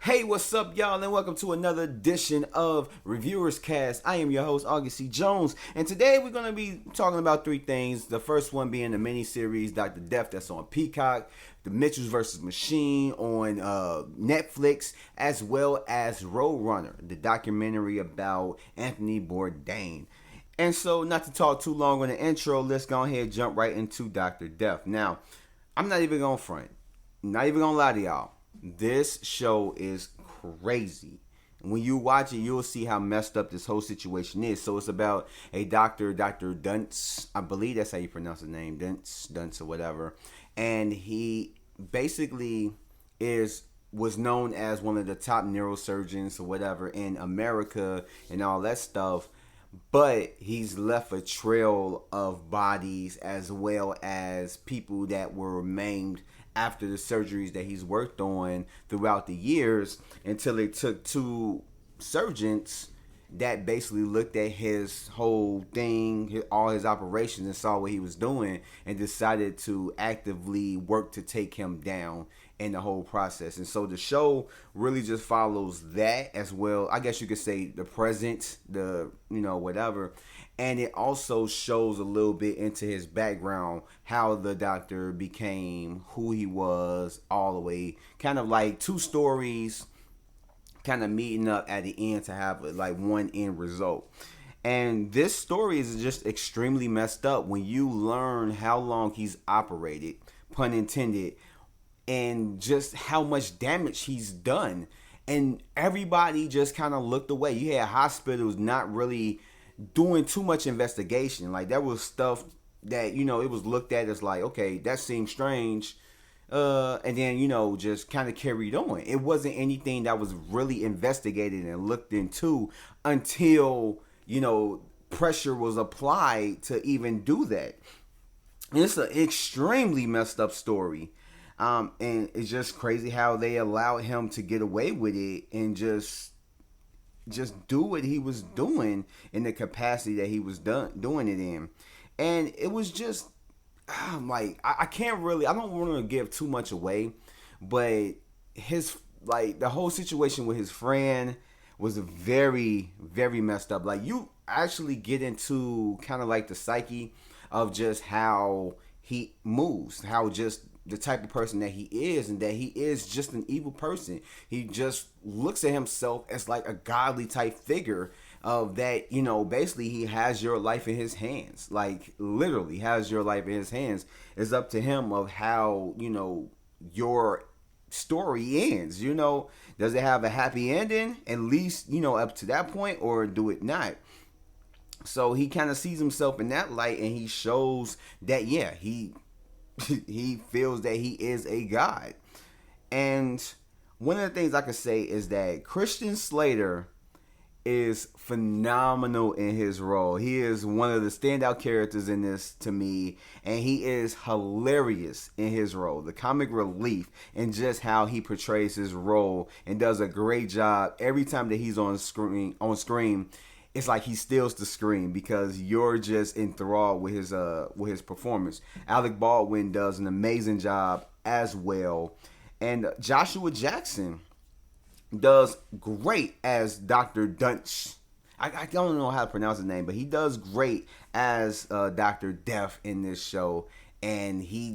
Hey, what's up, y'all, and welcome to another edition of Reviewers Cast. I am your host, August C. Jones, and today we're going to be talking about three things. The first one being the miniseries Dr. Death that's on Peacock, The Mitchells vs. Machine on Netflix, as well as Roadrunner, the documentary about Anthony Bourdain. And so, not to talk too long on the intro, let's go ahead and jump right into Dr. Death. Now, I'm not even going to front, not even going to lie to y'all. This show is crazy. When you watch it, you'll see how messed up this whole situation is. So it's about a doctor, Dr. Duntz. I believe that's how you pronounce his name, Duntz or whatever. And he basically was known as one of the top neurosurgeons or whatever in America and all that stuff. But he's left a trail of bodies as well as people that were maimed after the surgeries that he's worked on throughout the years, until it took two surgeons that basically looked at his whole thing, all his operations, and saw what he was doing and decided to actively work to take him down in the whole process. And so the show really just follows that as well. I guess you could say the present, whatever. And it also shows a little bit into his background, how the doctor became who he was all the way. Kind of like two stories kind of meeting up at the end to have like one end result. And this story is just extremely messed up when you learn how long he's operated, pun intended, and just how much damage he's done. And everybody just kind of looked away. You had hospitals not really doing too much investigation. Like, there was stuff that, it was looked at as like, okay, that seems strange. And then, just kind of carried on. It wasn't anything that was really investigated and looked into until, pressure was applied to even do that. And it's an extremely messed up story. And it's just crazy how they allowed him to get away with it and just do what he was doing in the capacity that he was doing it in. And it was just, I can't really, I don't want to give too much away, but the whole situation with his friend was very, very messed up. Like, you actually get into kind of like the psyche of just how he moves, how just the type of person that he is, and that he is just an evil person. He just looks at himself as like a godly type figure of that, basically he has your life in his hands. Like, literally has your life in his hands. It's up to him of how, your story ends. Does it have a happy ending, at least, up to that point, or do it not? So he kind of sees himself in that light, and he shows that, yeah, he feels that he is a god. And one of the things I could say is that Christian Slater is phenomenal in his role. He is one of the standout characters in this to me, and he is hilarious in his role. The comic relief and just how he portrays his role, and does a great job every time that he's on screen. It's like he steals the screen because you're just enthralled with his performance. Alec Baldwin does an amazing job as well, and Joshua Jackson does great as Dr. Duntz. I don't know how to pronounce his name, but he does great as Dr. Death in this show, and he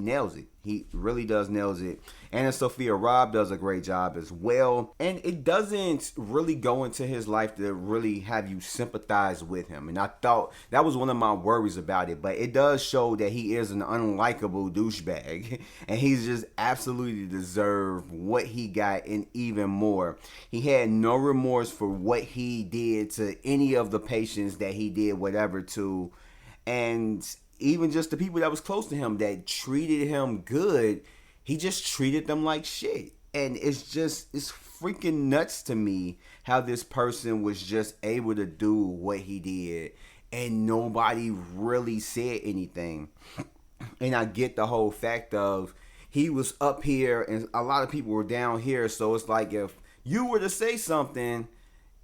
nails it. He really does nails it. Anna Sophia Robb does a great job as well. And it doesn't really go into his life to really have you sympathize with him. And I thought that was one of my worries about it. But it does show that he is an unlikable douchebag. And he's just absolutely deserved what he got and even more. He had no remorse for what he did to any of the patients that he did whatever to. And even just the people that was close to him that treated him good, he just treated them like shit. And it's freaking nuts to me how this person was just able to do what he did and nobody really said anything. And I get the whole fact of he was up here and a lot of people were down here, so it's like if you were to say something,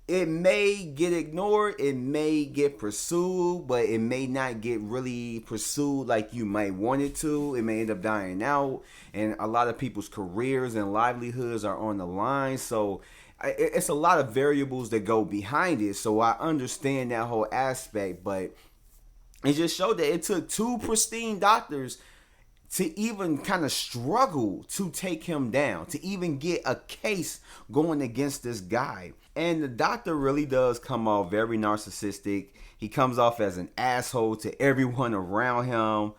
it may get ignored, it may get pursued, but it may not get really pursued like you might want it to. It may end up dying out, and a lot of people's careers and livelihoods are on the line. So it's a lot of variables that go behind it. So I understand that whole aspect, but it just showed that it took two pristine doctors to even kind of struggle to take him down, to even get a case going against this guy. And the doctor really does come off very narcissistic. He comes off as an asshole to everyone around him.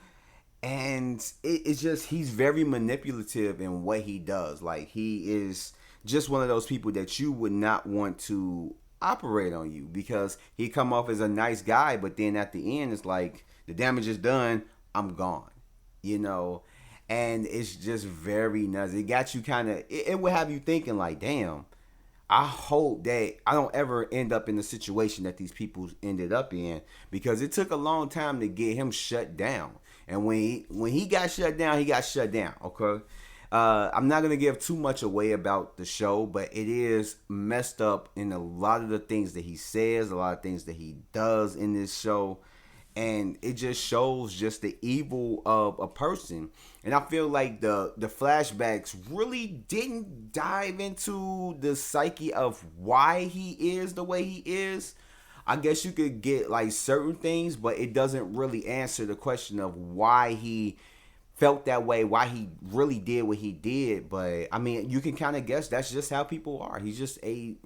And it's just, he's very manipulative in what he does. Like, he is just one of those people that you would not want to operate on you, because he come off as a nice guy, but then at the end, it's like, the damage is done, I'm gone. You know, and it's just very nuts. It got you kind of, it would have you thinking like, damn, I hope that I don't ever end up in the situation that these people ended up in, because it took a long time to get him shut down. And when he got shut down, he got shut down. Okay, I'm not gonna give too much away about the show, but it is messed up in a lot of the things that he says, a lot of things that he does in this show. And it just shows just the evil of a person. And I feel like the flashbacks really didn't dive into the psyche of why he is the way he is. I guess you could get like certain things, but it doesn't really answer the question of why he felt that way, why he really did what he did. But I mean, you can kind of guess that's just how people are. He's just he's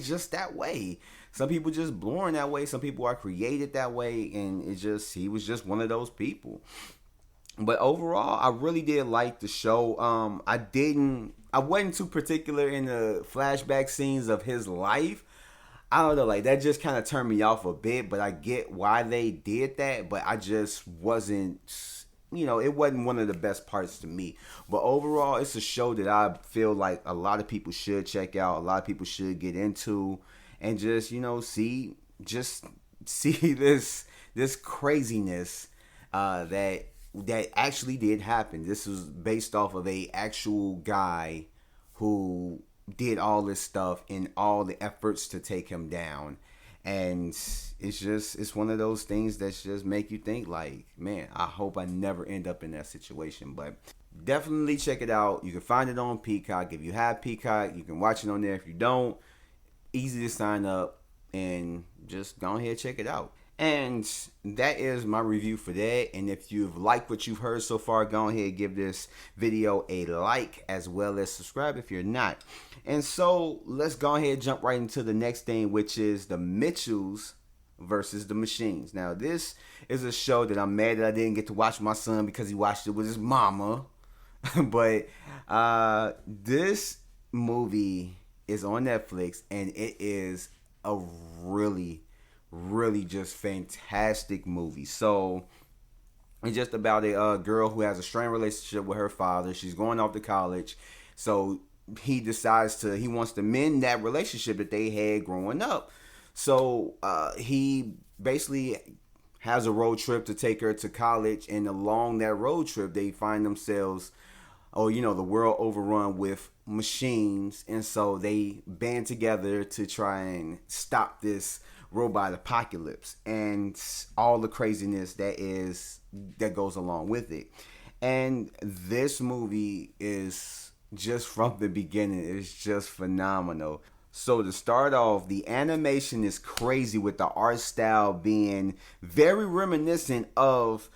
just that way. Some people just born that way. Some people are created that way, and he was just one of those people. But overall, I really did like the show. I wasn't too particular in the flashback scenes of his life. I don't know, like that just kind of turned me off a bit, but I get why they did that, but I just wasn't, it wasn't one of the best parts to me. But overall, it's a show that I feel like a lot of people should check out, a lot of people should get into, and just, see this craziness that actually did happen. This was based off of a actual guy who did all this stuff and all the efforts to take him down. And it's one of those things that just make you think like, man, I hope I never end up in that situation. But definitely check it out. You can find it on Peacock. If you have Peacock, you can watch it on there. If you don't, easy to sign up and just go ahead and check it out. And that is my review for that. And if you've liked what you've heard so far, go ahead and give this video a like, as well as subscribe if you're not. And so let's go ahead and jump right into the next thing, which is the Mitchells versus the Machines. Now, this is a show that I'm mad that I didn't get to watch with my son because he watched it with his mama. But this movie is on Netflix, and it is a really just fantastic movie. So it's just about a girl who has a strained relationship with her father. She's going off to college, so he wants to mend that relationship that they had growing up. So he basically has a road trip to take her to college, and along that road trip they find themselves, the world overrun with machines, and so they band together to try and stop this robot apocalypse and all the craziness that goes along with it. And this movie is just, from the beginning, it's just phenomenal. So to start off, the animation is crazy, with the art style being very reminiscent of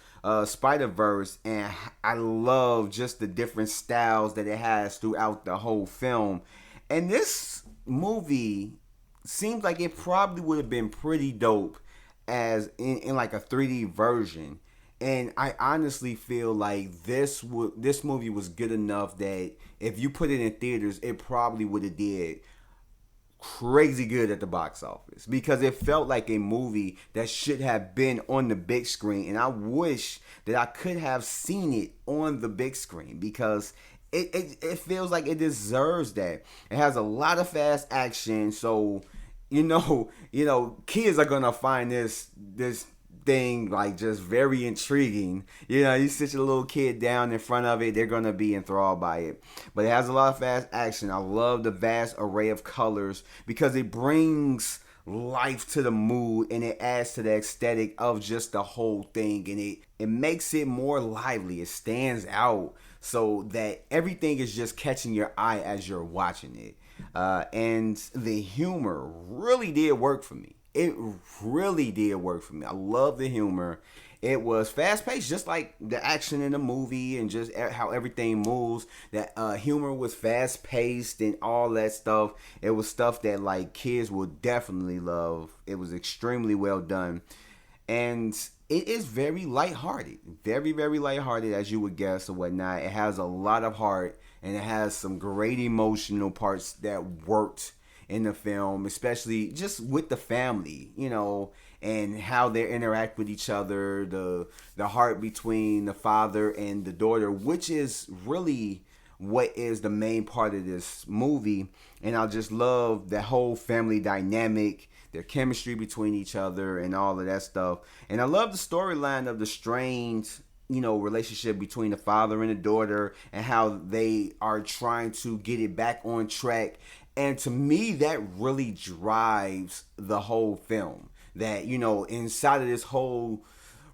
Spider-Verse, and I love just the different styles that it has throughout the whole film. And this movie seems like it probably would have been pretty dope as in like a 3D version. And I honestly feel like this movie was good enough that if you put it in theaters, it probably would have did crazy good at the box office, because it felt like a movie that should have been on the big screen. And I wish that I could have seen it on the big screen, because it feels like it deserves that. It has a lot of fast action, so kids are gonna find this thing like just very intriguing. You know, you sit your little kid down in front of it, they're gonna be enthralled by it. But it has a lot of fast action. I love the vast array of colors because it brings life to the mood and it adds to the aesthetic of just the whole thing, and it makes it more lively. It stands out so that everything is just catching your eye as you're watching it. And the humor really did work for me. It really did work for me. I love the humor. It was fast paced, just like the action in the movie and just how everything moves. That humor was fast paced and all that stuff. It was stuff that like kids will definitely love. It was extremely well done. And it is very lighthearted. Very, very lighthearted, as you would guess or whatnot. It has a lot of heart and it has some great emotional parts that worked in the film, especially just with the family, you know, and how they interact with each other, the heart between the father and the daughter, which is really what is the main part of this movie. And I just love the whole family dynamic, their chemistry between each other and all of that stuff. And I love the storyline of the strained, you know, relationship between the father and the daughter and how they are trying to get it back on track. And to me, that really drives the whole film. That, you know, inside of this whole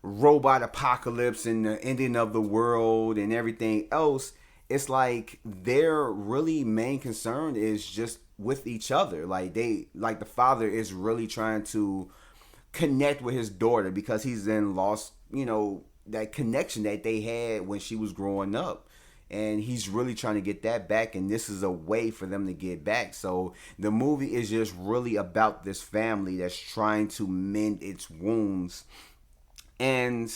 robot apocalypse and the ending of the world and everything else, it's like their really main concern is just with each other. Like the father is really trying to connect with his daughter because he's then lost, you know, that connection that they had when she was growing up. And he's really trying to get that back, and this is a way for them to get back. So the movie is just really about this family that's trying to mend its wounds. And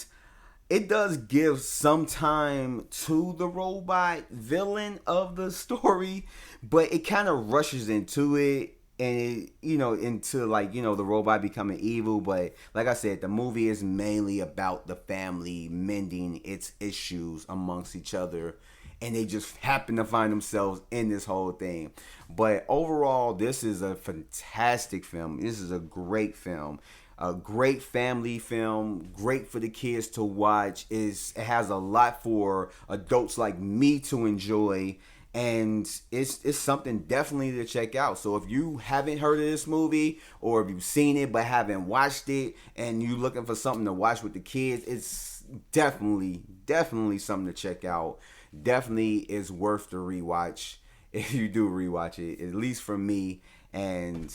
it does give some time to the robot villain of the story, but it kind of rushes into it. And it, you know, into like, you know, the robot becoming evil. But like I said, the movie is mainly about the family mending its issues amongst each other. And they just happen to find themselves in this whole thing. But overall, this is a fantastic film. This is a great film. A great family film. Great for the kids to watch. It has a lot for adults like me to enjoy. And it's something definitely to check out. So if you haven't heard of this movie, or if you've seen it but haven't watched it, and you're looking for something to watch with the kids, it's definitely something to check out. Definitely is worth the rewatch if you do rewatch it, at least for me. And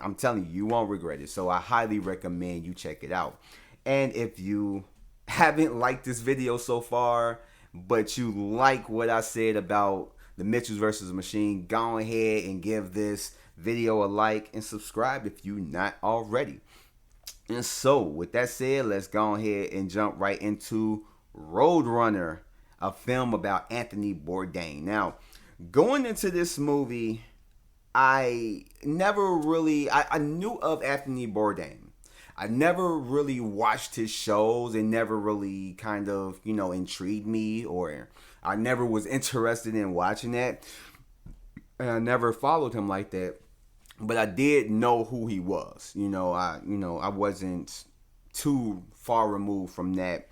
I'm telling you, you won't regret it. So I highly recommend you check it out. And if you haven't liked this video so far, but you like what I said about the Mitchells versus Machine, go ahead and give this video a like and subscribe if you're not already. And so with that said, let's go ahead and jump right into Roadrunner, a film about Anthony Bourdain. Now, going into this movie, I never really, I knew of Anthony Bourdain. I never really watched his shows. It never really kind of, you know, intrigued me, or I never was interested in watching that. And I never followed him like that. But I did know who he was. I wasn't too far removed from that.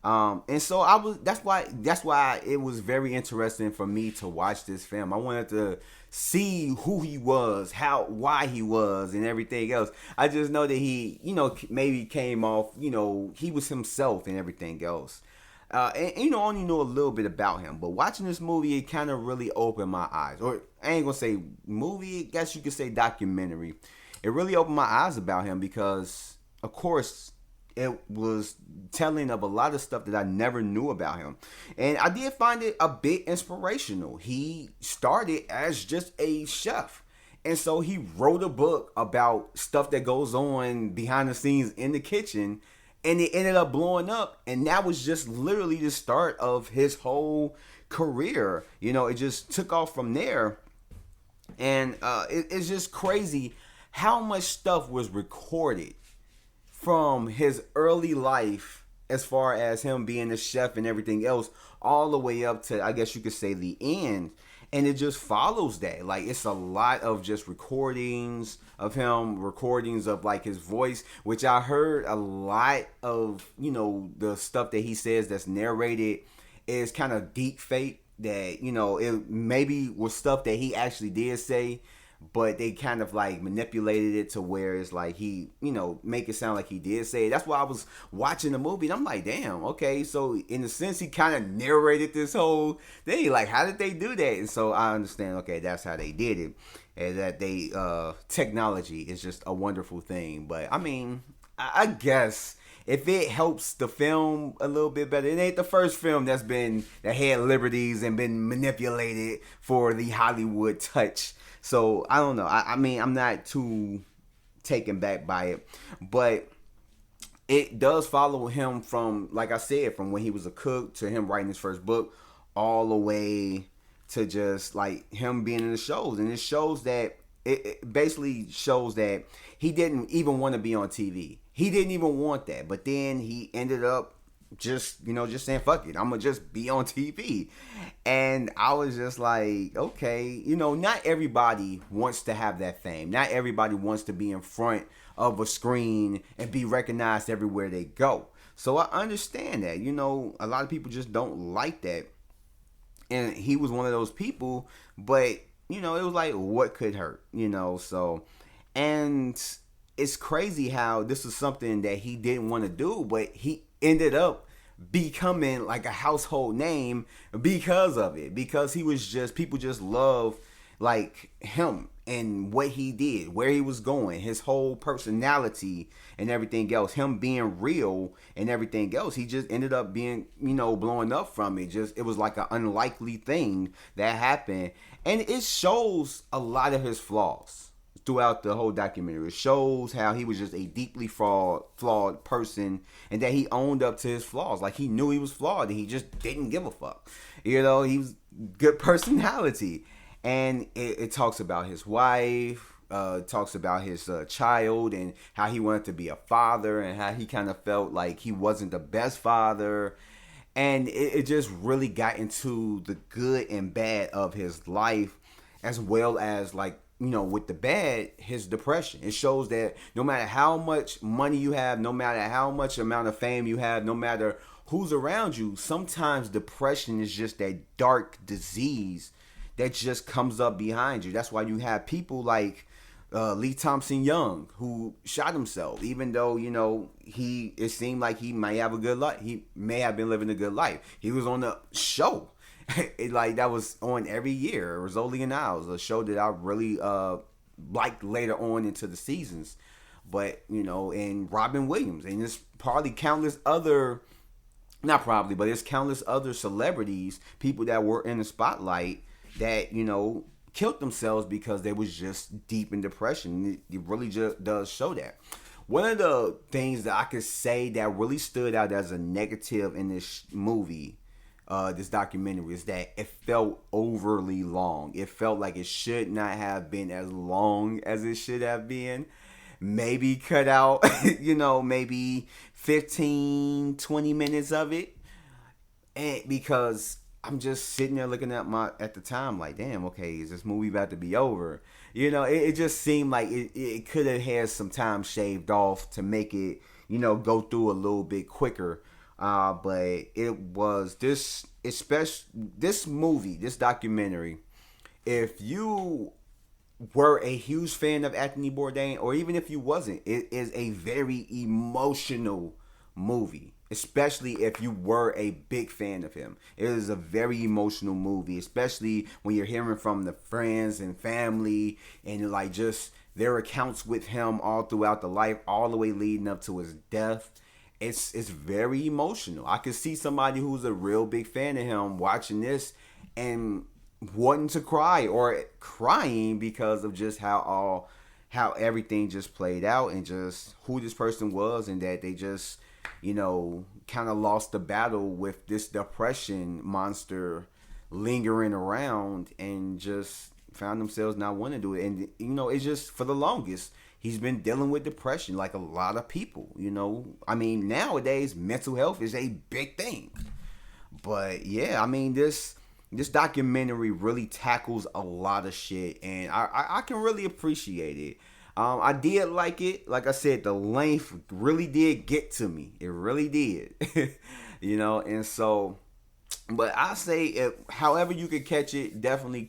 And so that's why it was very interesting for me to watch this film. I wanted to see who he was, why he was, and everything else. I just know that he, you know, maybe came off, you know, he was himself and everything else. And you know, I only know a little bit about him, but watching this movie, it kind of really opened my eyes. Or I ain't gonna say movie, I guess you could say documentary. It really opened my eyes about him because, of course, it was telling of a lot of stuff that I never knew about him. And I did find it a bit inspirational. He started as just a chef. And so he wrote a book about stuff that goes on behind the scenes in the kitchen. And it ended up blowing up. And that was just literally the start of his whole career. You know, it just took off from there. And it's just crazy how much stuff was recorded from his early life, as far as him being a chef and everything else, all the way up to, I guess you could say, the end. and it just follows that. Like, it's a lot of just recordings of him, recordings of like his voice, which I heard a lot of, the stuff that he says that's narrated is kind of deep fake, that it maybe was stuff that he actually did say, but they kind of like manipulated it to where it's like he, make it sound like he did say it. That's why I was watching the movie and I'm like, damn, okay, so in a sense he kind of narrated this whole thing. Like, how did they do that? And so I understand, okay, that's how they did it, and that they technology is just a wonderful thing. But I mean, I guess if it helps the film a little bit better, it ain't the first film that had liberties and been manipulated for the Hollywood touch. So I don't know. I mean, I'm not too taken back by it, but it does follow him from, like I said, from when he was a cook to him writing his first book, all the way to just like him being in the shows. And it shows that it basically shows that he didn't even want to be on TV. He didn't even want that, but then he ended up just saying, fuck it, I'm gonna just be on TV. And I was just like, okay, not everybody wants to have that fame. Not everybody wants to be in front of a screen and be recognized everywhere they go. So I understand that, a lot of people just don't like that. And he was one of those people, but it was like, what could hurt, so. And it's crazy how this is something that he didn't want to do, but he ended up becoming like a household name because of it, because he was just, people just love like him and what he did, where he was going, his whole personality and everything else, him being real and everything else. He just ended up being, blowing up from it. Just, it was like an unlikely thing that happened, and it shows a lot of his flaws throughout the whole documentary. It shows how he was just a deeply flawed person, and that he owned up to his flaws. Like, he knew he was flawed and he just didn't give a fuck. He was good personality. And it talks about his wife, talks about his child, and how he wanted to be a father, and how he kind of felt like he wasn't the best father. And it just really got into the good and bad of his life, as well as like, with the bad, his depression. It shows that no matter how much money you have, no matter how much amount of fame you have, no matter who's around you, sometimes depression is just that dark disease that just comes up behind you. That's why you have people like Lee Thompson Young, who shot himself, even though, it seemed like he might have a good life. He may have been living a good life. He was on a show like that was on every year. Rizzoli and Isles, a show that I really liked later on into the seasons. But, and Robin Williams, and there's probably countless other, not probably, but there's countless other celebrities, people that were in the spotlight that, killed themselves because they was just deep in depression. It really just does show that. One of the things that I could say that really stood out as a negative in this movie, this documentary, is that it felt overly long. It felt like it should not have been as long as it should have been. Maybe cut out, maybe 15, 20 minutes of it. And because I'm just sitting there looking at the time like, damn, okay, is this movie about to be over? It just seemed like it could have had some time shaved off to make it, go through a little bit quicker. But it was this movie, this documentary, if you were a huge fan of Anthony Bourdain, or even if you wasn't, it is a very emotional movie. Especially if you were a big fan of him. It is a very emotional movie, especially when you're hearing from the friends and family and like just their accounts with him all throughout the life, all the way leading up to his death. It's very emotional. I could see somebody who's a real big fan of him watching this and wanting to cry, or crying because of just how everything just played out, and just who this person was, and that they just, kind of lost the battle with this depression monster lingering around, and just found themselves not wanting to do it. And, it's just, for the longest, he's been dealing with depression like a lot of people, I mean, nowadays, mental health is a big thing. But, yeah, I mean, this this documentary really tackles a lot of shit, and I can really appreciate it. I did like it. Like I said, the length really did get to me. It really did. And so, but I say, however you could catch it, definitely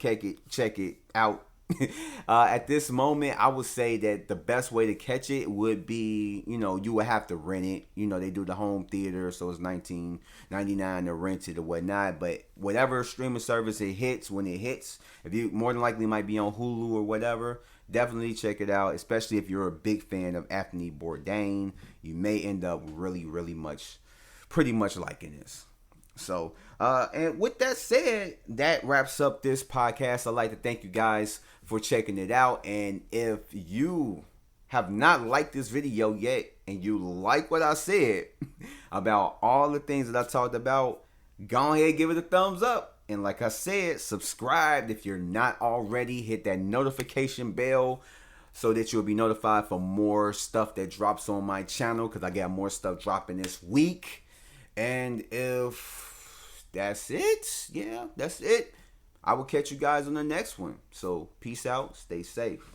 check it out. At this moment, I would say that the best way to catch it would be, you would have to rent it. They do the home theater, so it's $19.99 to rent it or whatnot. But whatever streaming service it hits, when it hits, if you more than likely might be on Hulu or whatever, definitely check it out. Especially if you're a big fan of Anthony Bourdain, you may end up pretty much liking this. So, and with that said, that wraps up this podcast. I'd like to thank you guys for checking it out. And if you have not liked this video yet and you like what I said about all the things that I talked about, go ahead, give it a thumbs up. And like I said, subscribe if you're not already. Hit that notification bell so that you'll be notified for more stuff that drops on my channel, because I got more stuff dropping this week. And if that's it, that's it. I will catch you guys on the next one. So peace out. Stay safe.